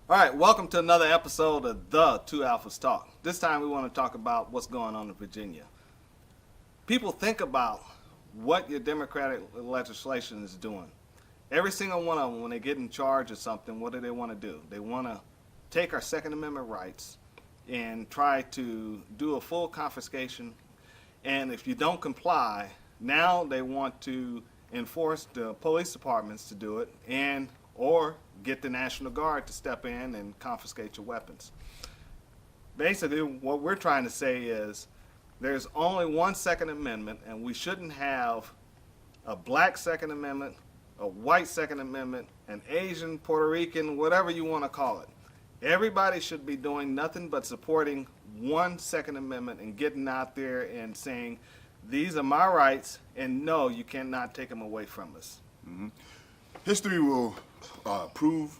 All right, welcome to another episode of the Two Alphas Talk. This time we want to talk about what's going on in Virginia. People think about what your Democratic legislation is doing. Every single one of them, when they get in charge of something, what do they want to do? They want to take our Second Amendment rights and try to do a full confiscation. And if you don't comply, now they want to enforce the police departments to do it and or get the National Guard to step in and confiscate your weapons. Basically, what we're trying to say is there's only one Second Amendment, and we shouldn't have a black Second Amendment, a white Second Amendment, an Asian, Puerto Rican, whatever you want to call it. Everybody should be doing nothing but supporting one Second Amendment and getting out there and saying, these are my rights, and no, you cannot take them away from us. Mm-hmm. History will prove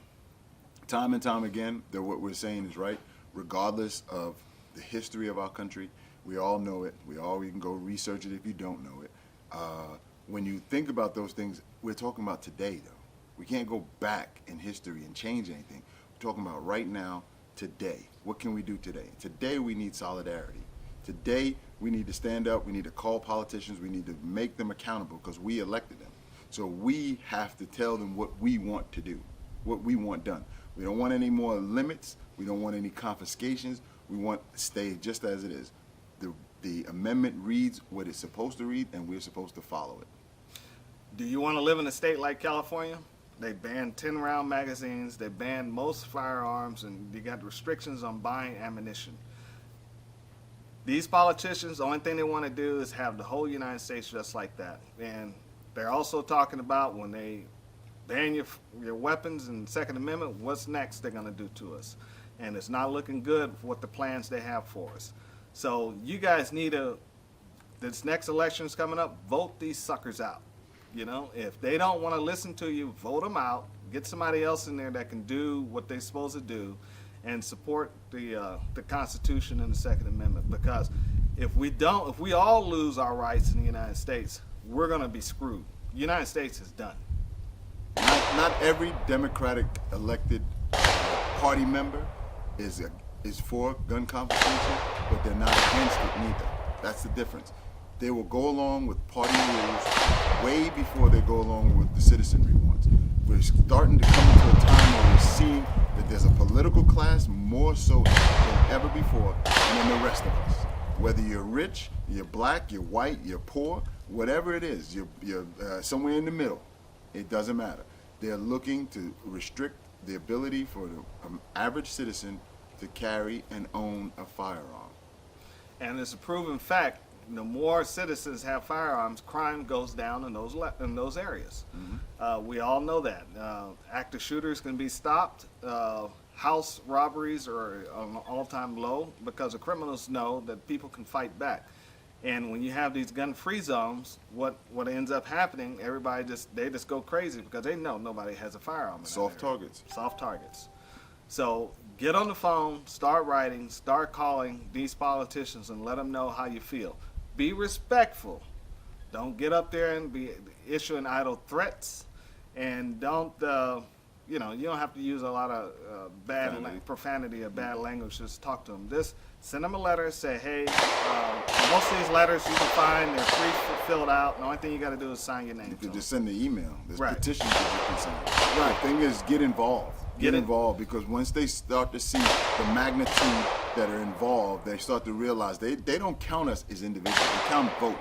time and time again that what we're saying is right, regardless of the history of our country. We all know it. We can go research it if you don't know it. When you think about those things, we're talking about today, though. We can't go back in history and change anything. We're talking about right now, today. What can we do today? Today, we need solidarity. Today, we need to stand up. We need to call politicians. We need to make them accountable because we elected them. So we have to tell them what we want to do, what we want done. We don't want any more limits. We don't want any confiscations. We want to stay just as it is. The amendment reads what it's supposed to read, and we're supposed to follow it. Do you want to live in a state like California? They banned 10-round magazines. They banned most firearms, and they got restrictions on buying ammunition. These politicians, the only thing they want to do is have the whole United States just like that. And they're also talking about when they ban your weapons and Second Amendment, what's next they're going to do to us. And it's not looking good for what the plans they have for us. So you guys need this next election is coming up, vote these suckers out. You know, if they don't want to listen to you, vote them out. Get somebody else in there that can do what they're supposed to do and support the Constitution and the Second Amendment. Because if we all lose our rights in the United States, we're going to be screwed. The United States is done. Not every Democratic elected party member is for gun confiscation, but they're not against it neither. That's the difference. They will go along with party rules way before they go along with the citizenry ones. We're starting to come into a time where we're seeing that there's a political class more so than ever before, and then the rest of us. Whether you're rich, you're black, you're white, you're poor, whatever it is, you're somewhere in the middle. It doesn't matter. They're looking to restrict the ability for the average citizen to carry and own a firearm. And it's a proven fact, the more citizens have firearms, crime goes down in those areas. Mm-hmm. We all know that. Active shooters can be stopped. House robberies are on an all-time low because the criminals know that people can fight back. And when you have these gun-free zones, what ends up happening, everybody just go crazy because they know nobody has a firearm. Soft targets. Soft targets. So get on the phone, start writing, start calling these politicians and let them know how you feel. Be respectful. Don't get up there and be issuing idle threats, and don't you don't have to use a lot of profanity or bad language. Just talk to them. Just send them a letter. Say, hey, most of these letters you can find, they're filled out. The only thing you got to do is sign your name. You could just send the email. There's right. petitions that you can sign. Right. The thing is, get involved. Get involved, because once they start to see the magnitude that are involved, they start to realize they don't count us as individuals. They count votes.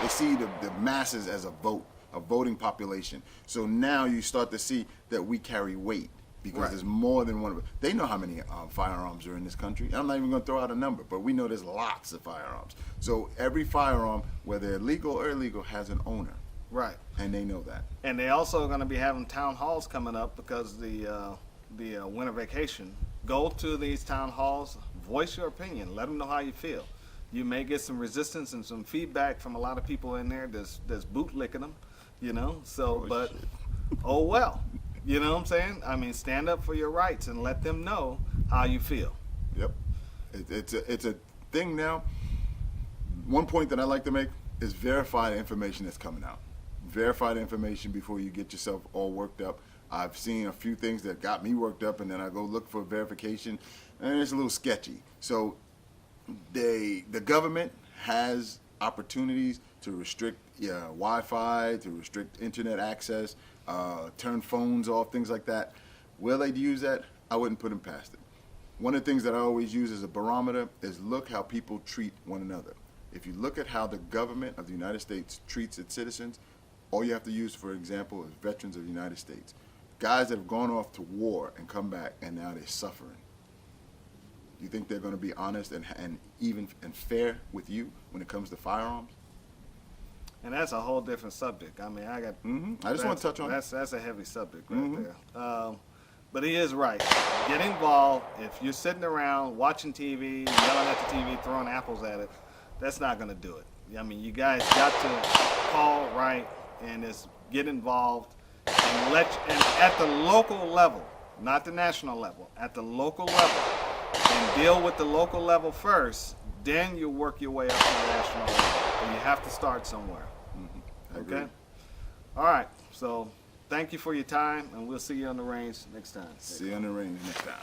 They see the masses as a voting population. So now you start to see that we carry weight because right. There's more than one of us. They know how many firearms are in this country. I'm not even going to throw out a number, but we know there's lots of firearms. So every firearm, whether legal or illegal, has an owner. Right. And they know that. And they also are going to be having town halls coming up because the winter vacation. Go to these town halls, voice your opinion, let them know how you feel. You may get some resistance and some feedback from a lot of people in there that's bootlicking them, So, but shit. Oh well, you know what I'm saying? I mean, stand up for your rights and let them know how you feel. Yep, it's a thing now. One point that I like to make is verify the information that's coming out. Verify the information before you get yourself all worked up. I've seen a few things that got me worked up, and then I go look for verification, and it's a little sketchy. So the government has opportunities to restrict Wi-Fi, to restrict internet access, turn phones off, things like that. Will they use that? I wouldn't put them past it. One of the things that I always use as a barometer is look how people treat one another. If you look at how the government of the United States treats its citizens, all you have to use, for example, is veterans of the United States. Guys that have gone off to war and come back, and now they're suffering. Do you think they're going to be honest and even and fair with you when it comes to firearms? And that's a whole different subject. I mean, I just want to touch on it. That's a heavy subject right there. But he is right. Get involved. If you're sitting around watching TV, yelling at the TV, throwing apples at it, that's not going to do it. I mean, you guys got to call right and just get involved and at the local level, not the national level, at the local level, and deal with the local level first. Then you work your way up to the national level. And you have to start somewhere. I agree. Okay. All right. So thank you for your time, and we'll see you on the range next time. See you on the range next time.